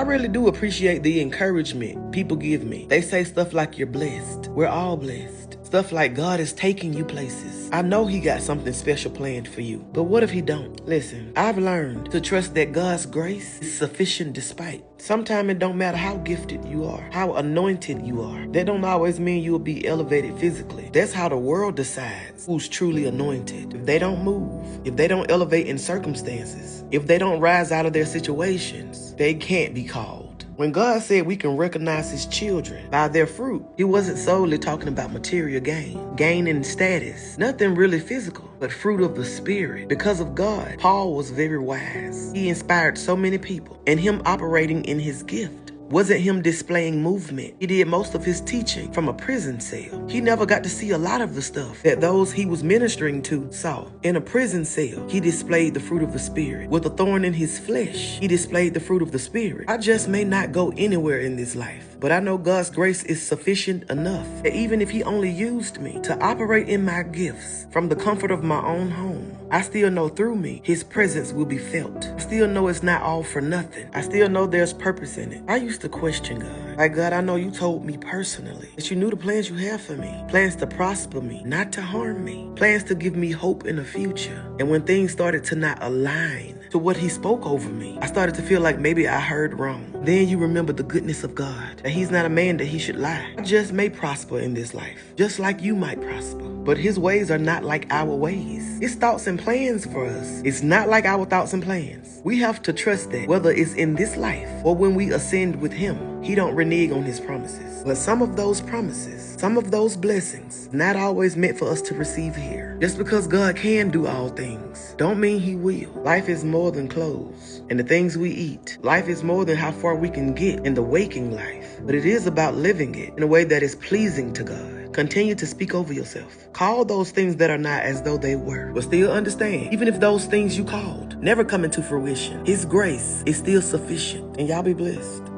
I really do appreciate the encouragement people give me. They say stuff like you're blessed. We're all blessed. Stuff like God is taking you places. I know he got something special planned for you, but what if he don't? Listen, I've learned to trust that God's grace is sufficient despite. Sometimes it don't matter how gifted you are, how anointed you are. That don't always mean you'll be elevated physically. That's how the world decides who's truly anointed. If they don't move, if they don't elevate in circumstances, if they don't rise out of their situations, they can't be called. When God said we can recognize his children by their fruit, he wasn't solely talking about material gain in status, nothing really physical, but fruit of the Spirit. Because of God, Paul was very wise. He inspired so many people, and him operating in his gift wasn't him displaying movement. He did most of his teaching from a prison cell. He never got to see a lot of the stuff that those he was ministering to saw. In a prison cell, he displayed the fruit of the Spirit. With a thorn in his flesh, he displayed the fruit of the Spirit. I just may not go anywhere in this life, but I know God's grace is sufficient enough that even if he only used me to operate in my gifts from the comfort of my own home, I still know through me, his presence will be felt. I still know it's not all for nothing. I still know there's purpose in it. I used to question God. Like, God, I know you told me personally that you knew the plans you have for me. Plans to prosper me, not to harm me. Plans to give me hope in the future. And when things started to not align to what he spoke over me, I started to feel like maybe I heard wrong. Then you remember the goodness of God, that he's not a man that he should lie. I just may prosper in this life, just like you might prosper. But his ways are not like our ways. His thoughts and plans for us, it's not like our thoughts and plans. We have to trust that whether it's in this life or when we ascend with him, he don't renege on his promises. But some of those promises, some of those blessings, not always meant for us to receive here. Just because God can do all things, don't mean he will. Life is more than clothes and the things we eat. Life is more than how far we can get in the waking life, but it is about living it in a way that is pleasing to God. Continue to speak over yourself. Call those things that are not as though they were. But still understand, even if those things you called never come into fruition, his grace is still sufficient. And y'all be blessed.